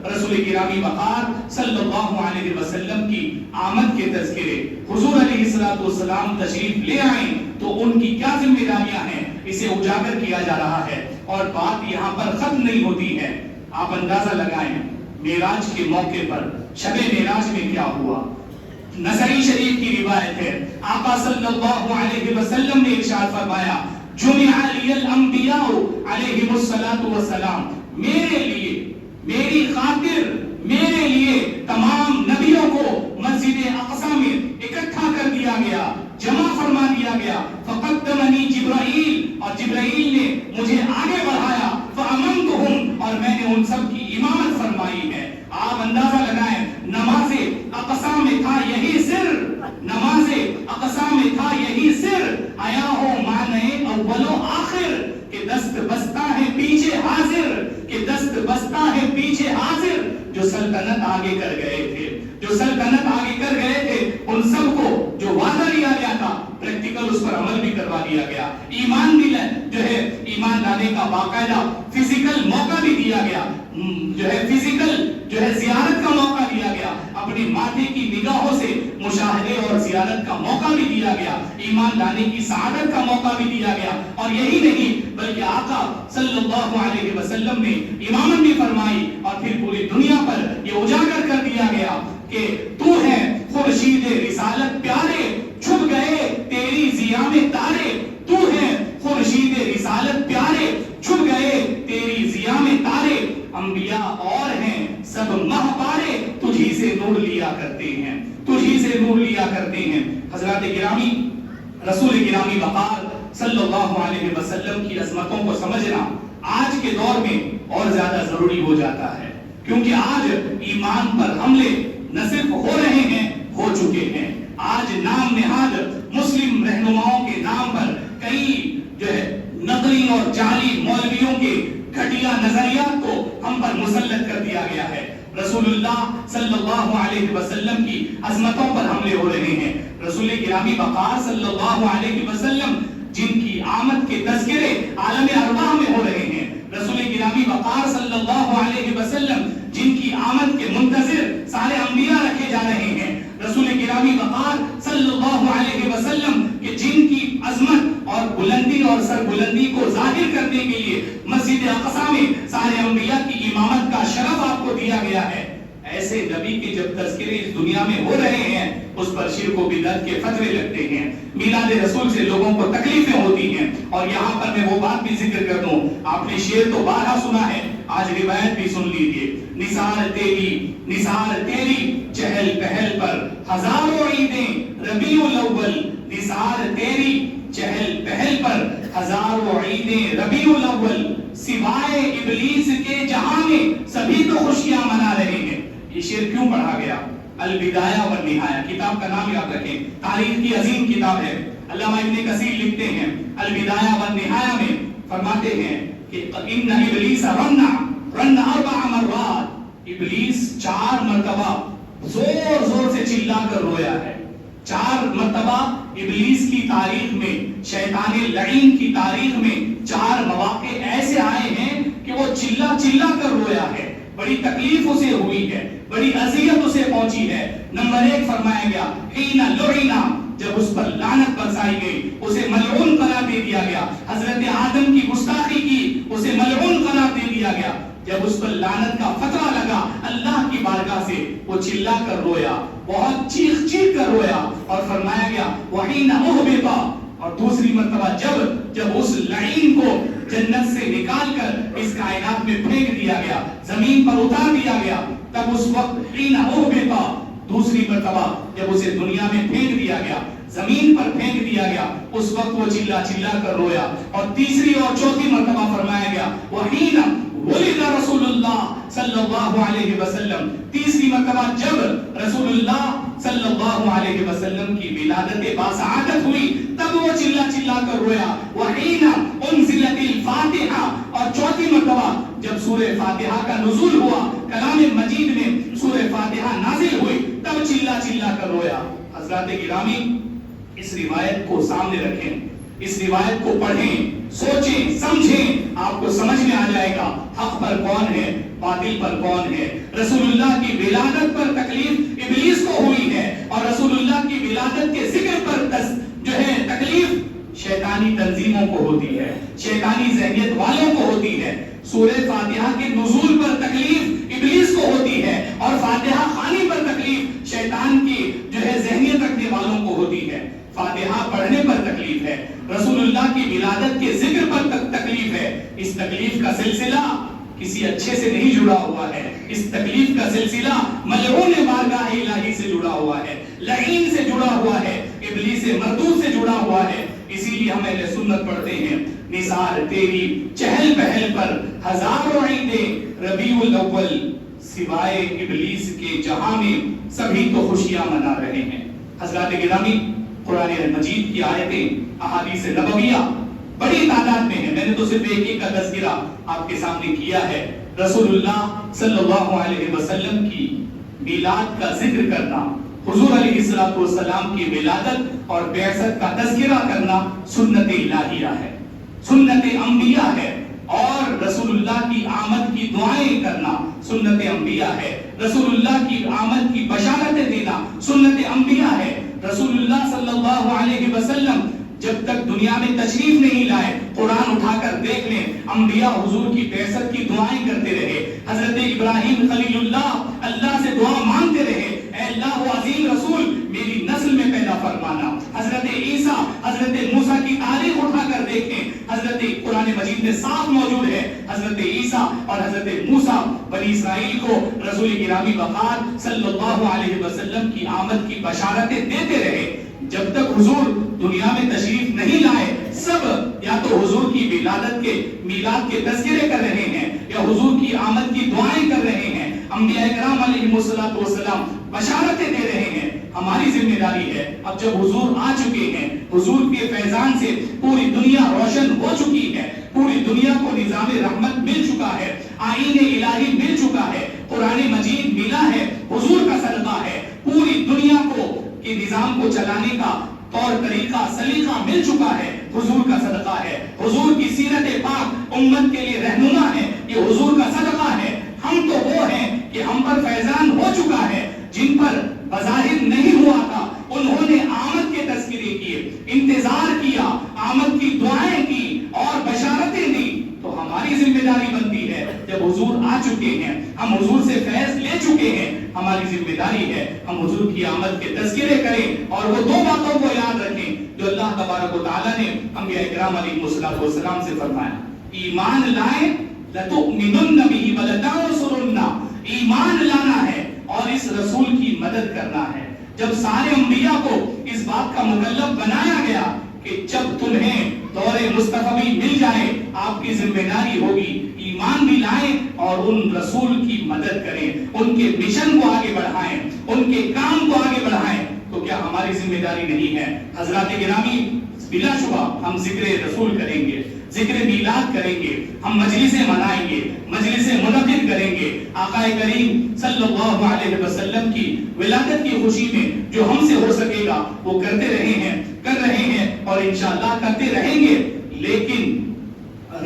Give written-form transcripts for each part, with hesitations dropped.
رسول گرامی وقار صلی اللہ علیہ وسلم کی آمد کے تذکرے حضور علیہ السلام تشریف لے آئیں تو ان کی کیا ذمہ داریاں ہیں اسے اجاگر کیا جا رہا ہے، اور بات یہاں پر ختم نہیں ہوتی ہے۔ آپ اندازہ لگائیں معراج کے موقع پر شب معراج میں کیا ہوا۔ نسائی شریف کی روایت ہے، آقا صلی اللہ علیہ وسلم نے ارشاد فرمایا جمع لی الانبیاء علیہم السلام، میرے لیے، میری خاطر، میرے لیے تمام نبیوں کو مسجد اقصی میں اکٹھا کر دیا گیا، جمع فرما دیا گیا۔ فقدمنی جبرائیل، اور جبرائیل نے مجھے آگے بڑھایا، فاممتہم، اور میں نے ان سب کی امامت فرمائی ہے۔ آپ اندازہ لگائیں نماز اقصی میں تھا یہی سر، نماز اقصی میں تھا یہی سر، آیا ہو معنی اول و آخر، کہ دست بستہ ہے پیچھے حاضر، کہ دست بستہ ہے پیچھے حاضر۔ جو سلطنت آگے کر گئے تھے، جو سلطنت آگے کر گئے تھے، ان سب کو جو وعدہ لیا گیا تھا پریکٹیکل اس پر عمل بھی کروا دیا گیا۔ ایمان بھی جو ہے ایمان لانے کا باقاعدہ فزیکل موقع بھی دیا گیا، جو ہے فزیکل جو ہے زیارت کا موقع دیا گیا، اپنی ماتھے کی نگاہوں سے مشاہدے اور زیارت کا موقع بھی دیا گیا، ایمان لانے کی سعادت کا موقع بھی دیا گیا۔ اور یہی نہیں بلکہ آقا صلی اللہ علیہ وسلم نے امامت بھی فرمائی، اور پھر پوری دنیا پر یہ اجاگر کر دیا گیا کہ تو ہے خورشید رسالت پیارے، چھپ گئے تیری ضیاء میں تارے، تو ہے خورشید رسالت پیارے، چھپ گئے تیری ضیاء میں تارے، انبیاء اور ہیں سب مہ پارے، تجھی سے نور لیا کرتے ہیں، تجھی سے نور لیا کرتے ہیں۔ حضرات گرامی، رسول گرامی وقار صلی اللہ علیہ وسلم کی عظمتوں کو سمجھنا آج کے دور میں اور زیادہ ضروری ہو جاتا ہے، کیونکہ آج ایمان پر حملے نہ صرف ہو رہے ہیں، ہو چکے ہیں۔ آج نام نہاد مسلم رہنماؤں کے نام پر کئی جو ہے نقلی اور جعلی مولویوں کے گھٹیا نظریات کو ہم پر مسلط کر دیا گیا ہے۔ رسول اللہ صلی اللہ علیہ وسلم کی عظمتوں پر حملے ہو رہے ہیں۔ رسول گرامی وقار صلی اللہ علیہ وسلم جن کی آمد کے تذکرے عالم ارواح میں ہو رہے ہیں، رسول گرامی وقار صلی اللہ علیہ وسلم جن کی آمد کے منتظر سارے انبیاء رکھے جا رہے ہیں، رسول گرامی وقار صلی اللہ علیہ وسلم کہ جن کی عظمت اور بلندی اور سربلندی کو ظاہر کرنے کے لیے مسجد اقصی میں سارے انبیاء کی امامت کا شرف آپ کو دیا گیا ہے، ایسے نبی کے جب تذکرے اس دنیا میں ہو رہے ہیں اس پر شرک و بدعت کے فتوے لگتے ہیں، میلاد رسول سے لوگوں کو تکلیفیں ہوتی ہیں۔ اور یہاں پر میں وہ بات بھی ذکر کر دوں، آپ نے شعر تو بارہا سنا ہے، آج روایت بھی سن لیجیے۔ نثار تیری چہل پہل پر ہزاروں عیدیں ربیع الاول، نثار تیری چہل پہل پر ہزاروں عیدیں ربیع الاول، سوائے ابلیس کے جہاں میں سبھی تو خوشیاں منا رہے ہیں۔ یہ شعر کیوں پڑھا گیا؟ البدایہ والنہایہ کتاب کا نام یاد رکھیں، تاریخ کی عظیم کتاب ہے۔ علامہ ابن کثیر لکھتے ہیں البدایہ والنہایہ میں، فرماتے ہیں کہ ان ابلیس رن 4 مرات، ابلیس 4 مرتبہ زور زور سے چلا کر رویا ہے۔ 4 مرتبہ ابلیس کی تاریخ میں، شیطان لعین کی تاریخ میں 4 مواقع ایسے آئے ہیں کہ وہ چلا چلا کر رویا ہے، بڑی تکلیف اسے ہوئی ہے، بڑی اذیت اسے پہنچی ہے۔ نمبر 1 فرمایا گیا حین لعنا، جب اس پر لعنت برسائی گئی، اسے ملعون قرار دے دیا گیا، حضرت آدم کی گستاخی کی، اسے ملعون قرار دے دیا گیا۔ جب اس پر لعنت کا فتویٰ لگا اللہ کی بارگاہ سے، وہ چلا کر رویا، بہت چیخ چیخ کر رویا، اور فرمایا گیا وحین اہبطا، اور دوسری مرتبہ جب اس لعین کو جنت سے نکال کر اس کائنات میں پھینک دیا گیا، زمین پر اتار دیا گیا، تب اس وقت حین اہبطا، دوسری مرتبہ جب اسے دنیا میں پھینک دیا گیا، زمین پر پھینک دیا گیا، اس وقت وہ چلا چلا کر رویا، اور تیسری اور چوتھی مرتبہ فرمایا گیا وحین ولد رسول اللہ صلی اللہ علیہ وسلم، تیسری مرتبہ جب رسول اللہ صلی اللہ علیہ وسلم کی ولادت باسعادت ہوئی تب وہ چلا چلا کر رویا، وحین انزلت الفاتحہ، اور چوتھی مرتبہ جب سورہ فاتحہ کا نزول ہوا، کلام مجید میں سورہ فاتحہ نازل ہوئی، تب چلا چلا کر رویا۔ حضرات گرامی، اس روایت کو سامنے رکھیں، اس روایت کو پڑھیں، سوچیں، سمجھیں، آپ کو سمجھ میں آ جائے گا حق پر کون ہے، باطل پر کون ہے۔ رسول اللہ کی ولادت پر تکلیف ابلیس کو ہوئی ہے، اور رسول اللہ کی ولادت کے ذکر پر جو ہے تکلیف شیطانی تنظیموں کو ہوتی ہے، شیطانی ذہنیت والوں کو ہوتی ہے۔ سورہ فاتحہ کے نزول پر تکلیف ابلیس کو ہوتی ہے، اور فاتحہ خوانی پر تکلیف شیطان کی جو ہے ذہنیت رکھنے والوں کو ہوتی ہے۔ فاتحہ پڑھنے پر تکلیف ہے، رسول اللہ کی ولادت کے ذکر پر تکلیف ہے۔ اس تکلیف کا سلسلہ کسی اچھے سے نہیں جڑا ہوا ہے، اس تکلیف کا سلسلہ ملعون بارگاہ الہی سے جڑا ہوا ہے، لعین سے جڑا ہوا ہے، ابلیس مردود سے جڑا ہوا ہے۔ اسی لیے ہم اہل سنت پڑھتے ہیں، نثار تیری چہل پہل پر ہزاروں عیدیں ربیع الاول، سوائے ابلیس کے جہاں میں سبھی تو خوشیاں منا رہے ہیں۔ حضرات گرامی، قرآن مجید کی آیتیں، احادیث نبویہ بڑی تعداد میں ہیں، میں نے تو صرف ایک کا تذکرہ آپ کے سامنے کیا ہے۔ رسول اللہ صلی اللہ علیہ وسلم کی میلاد کا ذکر کرنا، حضور علیہ السلام کی ولادت اور بعثت کا تذکرہ کرنا سنت الہیہ ہے، سنت انبیاء ہے، اور رسول اللہ کی آمد کی دعائیں کرنا سنت انبیاء ہے، رسول اللہ کی آمد کی بشارتیں دینا سنت انبیاء ہے۔ رسول اللہ صلی اللہ علیہ وسلم جب تک دنیا میں تشریف نہیں لائے، قرآن اٹھا کر دیکھ لیں، انبیاء حضور کی بعثت کی دعائیں کرتے رہے۔ حضرت ابراہیم خلیل اللہ سے دعا مانگتے رہے، اے اللہ وہ عظیم رسول میری نسل میں پیدا فرمانا۔ حضرت عیسیٰ، حضرت موسیٰ کی تاریخ اٹھا کر دیکھیں، حضرت قرآن مجید میں صاف موجود ہے، حضرت عیسیٰ اور حضرت موسیٰ بنی اسرائیل کو رسول گرامی وقار صلی اللہ علیہ وسلم کی آمد کی بشارتیں دیتے رہے۔ جب تک حضور دنیا میں تشریف نہیں لائے، سب یا تو حضور کی ولادت کے میلاد کے تذکرے کر رہے ہیں، یا حضور کی آمد کی دعائیں کر رہے ہیں، انبیاء کرام علیہ السلام بشارتیں دے رہے ہیں۔ ہماری ذمہ داری ہے، اب جب حضور آ چکے ہیں، حضور کے فیضان سے پوری دنیا روشن ہو چکی ہے، پوری دنیا کو نظام رحمت مل چکا ہے، آئین الہی مل چکا ہے، قرآن مجید ملا ہے، حضور کا صدقہ ہے، پوری دنیا کو کے نظام کو چلانے کا طور طریقہ سلیقہ مل چکا ہے، حضور کا صدقہ ہے، حضور کی سیرت پاک امت کے لیے رہنما ہے، یہ حضور کا صدقہ ہے۔ ہم تو وہ ہیں کہ ہم پر فیضان ہو چکا ہے، جن پر بظاہر نہیں ہوا تھا انہوں نے آمد کے تذکرے کیے، انتظار کیا، آمد کی دعائیں کی اور بشارتیں دی۔ تو ہماری ذمہ داری بنتی ہے، جب حضور آ چکے ہیں، ہم حضور سے فیض لے چکے ہیں، ہماری ذمہ داری ہے ہم حضور کی آمد کے تذکرے کریں، اور وہ دو باتوں کو یاد رکھیں جو اللہ تبارک و تعالیٰ نے انبیاء کرام علیہ السلام سے فرمایا۔ ایمان لائیں، لَتُؤْمِنُنَّ بِهِ وَلَتَنْصُرُنَّهُ، ایمان لانا ہے اور اس رسول کی مدد کرنا ہے۔ جب سارے انبیاء کو اس بات کا مکلف بنایا گیا کہ جب تمہیں دور مصطفی مل جائے آپ کی ذمہ داری ہوگی ایمان بھی لائیں اور ان رسول کی مدد کریں، ان کے مشن کو آگے بڑھائیں، ان کے کام کو آگے بڑھائیں، تو کیا ہماری ذمہ داری نہیں ہے؟ حضرات گرامی، بلا شبہ ہم ذکر رسول کریں گے، ذکر میلاد کریں گے، ہم مجلسیں منائیں گے، مجلسیں منعقد کریں گے، آقا کریم صلی اللہ علیہ وسلم کی ولادت کی خوشی میں جو ہم سے ہو سکے گا وہ کرتے رہے ہیں، کر رہے ہیں اور انشاءاللہ کرتے رہیں گے، لیکن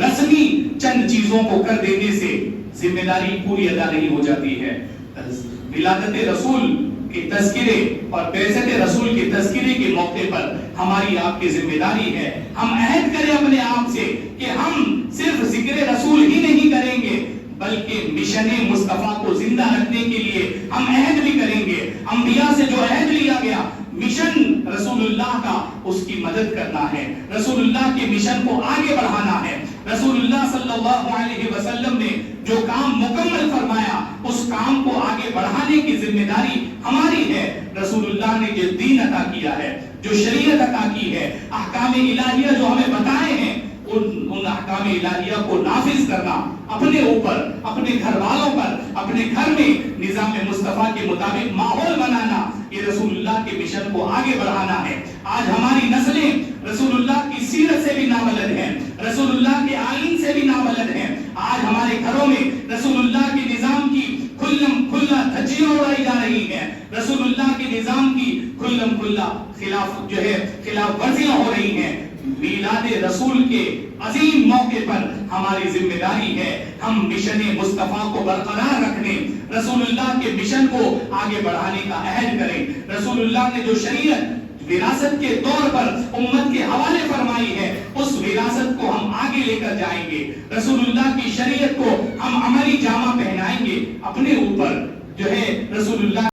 رسمی چند چیزوں کو کر دینے سے ذمہ داری پوری ادا نہیں ہو جاتی ہے۔ ولادت رسول کے تذکرے اور بعثت رسول کے تذکرے کے موقع پر ہماری آپ کی ذمہ داری ہے، ہم عہد کریں اپنے آپ سے کہ ہم صرف ذکر رسول ہی نہیں کریں گے بلکہ مشن مصطفیٰ کو زندہ رکھنے کے لیے ہم عہد بھی کریں گے۔ انبیاء سے جو عہد لیا گیا، مشن رسول اللہ کا، اس کی مدد کرنا ہے، رسول اللہ کے مشن کو آگے بڑھانا ہے۔ رسول اللہ صلی اللہ علیہ وسلم نے جو کام مکمل فرمایا اس کام کو آگے بڑھانے کی ذمہ داری ہماری ہے۔ رسول اللہ نے جو دین عطا کیا ہے، جو شریعت عطا کی ہے، احکام الہیہ جو ہمیں بتائے ہیں، ان احکام الہیہ کو نافذ کرنا، اپنے اوپر، اپنے گھر والوں پر، اپنے گھر میں نظام مصطفیٰ کے مطابق ماحول بنانا، یہ رسول اللہ کے مشن کو آگے بڑھانا ہے۔ آج ہماری نسلیں رسول اللہ کی سیرت سے بھی نابلد ہیں، رسول اللہ کے آئین سے بھی نابلد ہیں۔ آج ہمارے گھروں میں رسول اللہ کے نظام کی کھلا دھجیاں اڑائی جا رہی ہیں، رسول اللہ کے نظام کی کھلا خلاف جو ہے خلاف ورزیاں ہو رہی ہیں. میلاد رسول کے عظیم موقع پر ہماری ذمہ داری ہے ہم مشن مصطفیٰ کو برقرار رکھنے، رسول اللہ کے مشن کو آگے بڑھانے کا عہد کریں. رسول اللہ نے جو شریعت وراثت کے طور پر امت کے حوالے فرمائی ہے، اس وراثت کو ہم آگے لے کر جائیں گے. رسول اللہ کی شریعت کو ہم عملی جامہ پہنائیں گے. اپنے اوپر جو ہے رسول اللہ